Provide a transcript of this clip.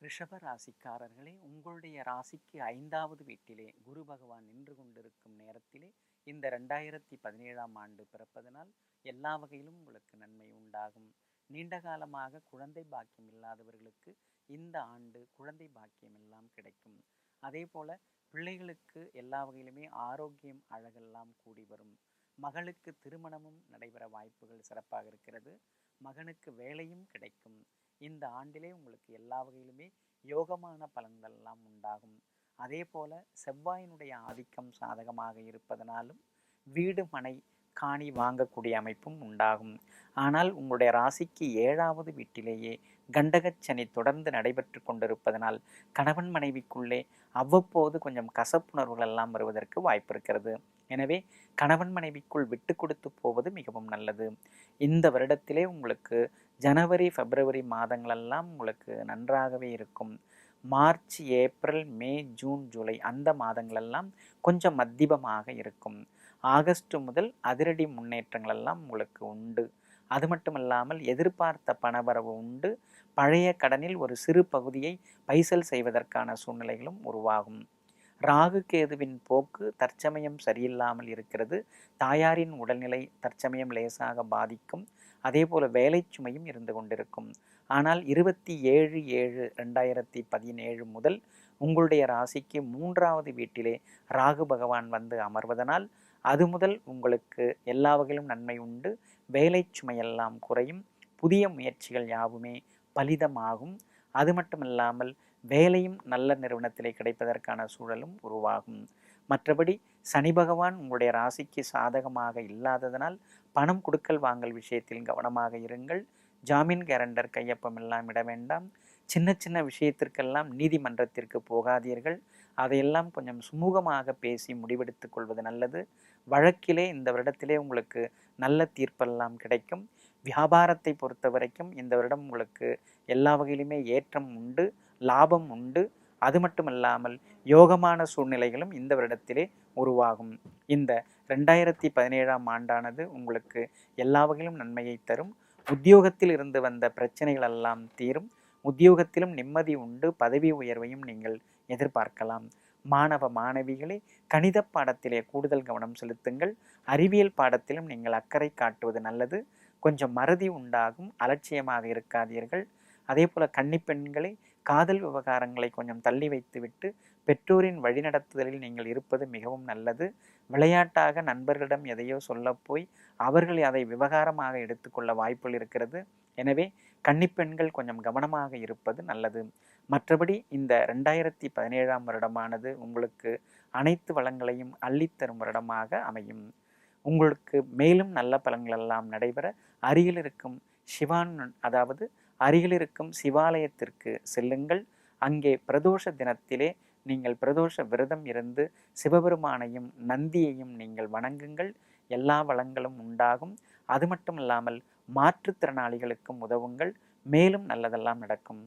ரிஷப ராசிக்காரர்களே, உங்களுடைய ராசிக்கு 5வது வீட்டிலே குரு பகவான் நின்று கொண்டிருக்கும் நேரத்திலே இந்த 2017ஆம் ஆண்டு பிறப்பதனால் எல்லா வகையிலும் உங்களுக்கு நன்மை உண்டாகும். நீண்ட காலமாக குழந்தை பாக்கியம் இல்லாதவர்களுக்கு இந்த ஆண்டு குழந்தை பாக்கியம் எல்லாம் கிடைக்கும். அதே போல பிள்ளைகளுக்கு எல்லா வகையிலுமே ஆரோக்கியம் அழகெல்லாம் கூடி வரும். மகளுக்கு திருமணமும் நடைபெற வாய்ப்புகள் சிறப்பாக இருக்கிறது. மகனுக்கு வேலையும் கிடைக்கும். இந்த ஆண்டிலே உங்களுக்கு எல்லா வகையிலுமே யோகமான பலன்கள் எல்லாம் உண்டாகும். அதே போல செவ்வாயினுடைய ஆதிக்கம் சாதகமாக இருப்பதனாலும் வீடு மனை காணி வாங்கக்கூடிய அமைப்பும் உண்டாகும். ஆனால் உங்களுடைய ராசிக்கு 7வது வீட்டிலேயே கண்டகச்சனி தொடர்ந்து நடைபெற்று கொண்டிருப்பதனால் கணவன் மனைவிக்குள்ளே அவ்வப்போது கொஞ்சம் கசப்புணர்வுகள் எல்லாம் வருவதற்கு வாய்ப்பு இருக்கிறது. எனவே கணவன் மனைவிக்குள் விட்டு கொடுத்து போவது மிகவும் நல்லது. இந்த வருடத்திலே உங்களுக்கு ஜனவரி பிப்ரவரி மாதங்களெல்லாம் உங்களுக்கு நன்றாகவே இருக்கும். March April May June July அந்த மாதங்களெல்லாம் கொஞ்சம் மத்தியமமாக இருக்கும். ஆகஸ்ட் முதல் அதிரடி முன்னேற்றங்கள் எல்லாம் உங்களுக்கு உண்டு. அது மட்டுமல்லாமல் எதிர்பார்த்த பணவரவு உண்டு. பழைய கடனில் ஒரு சிறு பகுதியை பைசல் செய்வதற்கான சூழ்நிலைகளும் உருவாகும். ராகு கேதுவின் போக்கு தற்சமயம் சரியில்லாமல் இருக்கிறது. தாயாரின் உடல்நிலை தற்சமயம் லேசாக பாதிக்கும். அதே போல வேலை சுமையும் இருந்து கொண்டிருக்கும். ஆனால் 27/7/2017 முதல் உங்களுடைய ராசிக்கு 3வது வீட்டிலே ராகு பகவான் வந்து அமர்வதனால் அது முதல் உங்களுக்கு எல்லா வகையிலும் நன்மை உண்டு. வேலை சுமையெல்லாம் குறையும். புதிய முயற்சிகள் யாவுமே பலிதமாகும். அது மட்டுமல்லாமல் வேலையும் நல்ல நிறுவனத்திலே கிடைப்பதற்கான சூழலும் உருவாகும். மற்றபடி சனி பகவான் உங்களுடைய ராசிக்கு சாதகமாக இல்லாததனால் பணம் கொடுக்கல் வாங்கல் விஷயத்தில் கவனமாக இருங்கள். ஜாமீன் கேரண்டர் கையொப்பம் எல்லாம் இட வேண்டாம். சின்ன சின்ன விஷயத்திற்கெல்லாம் நீதிமன்றத்திற்கு போகாதீர்கள். அதையெல்லாம் கொஞ்சம் சுமூகமாக பேசி முடிவெடுத்து கொள்வது நல்லது. வழக்கிலே இந்த வருடத்திலே உங்களுக்கு நல்ல தீர்ப்பெல்லாம் கிடைக்கும். வியாபாரத்தை பொறுத்த வரைக்கும் இந்த வருடம் உங்களுக்கு எல்லா வகையிலுமே ஏற்றம் உண்டு, லாபம் உண்டு. அது மட்டுமல்லாமல் யோகமான சூழ்நிலைகளும் இந்த வருடத்திலே உருவாகும். இந்த 2017ஆம் ஆண்டானது உங்களுக்கு எல்லா வகையிலும் நன்மையை தரும். உத்தியோகத்தில் இருந்து வந்த பிரச்சனைகள் எல்லாம் தீரும். உத்தியோகத்திலும் நிம்மதி உண்டு. பதவி உயர்வையும் நீங்கள் எதிர்பார்க்கலாம். மாணவ மாணவிகளை கணித பாடத்திலே கூடுதல் கவனம் செலுத்துங்கள். அறிவியல் பாடத்திலும் நீங்கள் அக்கறை காட்டுவது நல்லது. கொஞ்சம் மறதி உண்டாகும். அலட்சியமாக இருக்காதீர்கள். அதே போல கன்னிப்பெண்களை காதல் விவகாரங்களை கொஞ்சம் தள்ளி வைத்துவிட்டு பெற்றோரின் வழிநடத்துதலில் நீங்கள் இருப்பது மிகவும் நல்லது. விளையாட்டாக நண்பர்களிடம் எதையோ சொல்ல போய் அவர்கள் அதை விவகாரமாக எடுத்துக்கொள்ள வாய்ப்புகள் இருக்கிறது. எனவே கன்னிப்பெண்கள் கொஞ்சம் கவனமாக இருப்பது நல்லது. மற்றபடி இந்த 2017ஆம் வருடமானது உங்களுக்கு அனைத்து வளங்களையும் அள்ளித்தரும் வருடமாக அமையும். உங்களுக்கு மேலும் நல்ல பலன்கள் எல்லாம் நடைபெற அருகில் இருக்கும் அருகில் இருக்கும் சிவாலயத்திற்கு செல்லுங்கள். அங்கே பிரதோஷ தினத்திலே நீங்கள் பிரதோஷ விரதம் இருந்து சிவபெருமானையும் நந்தியையும் நீங்கள் வணங்குங்கள். எல்லா வளங்களும் உண்டாகும். அது மட்டும் இல்லாமல் மாற்றுத்திறனாளிகளுக்கும் உதவுங்கள். மேலும் நல்லதெல்லாம் நடக்கும்.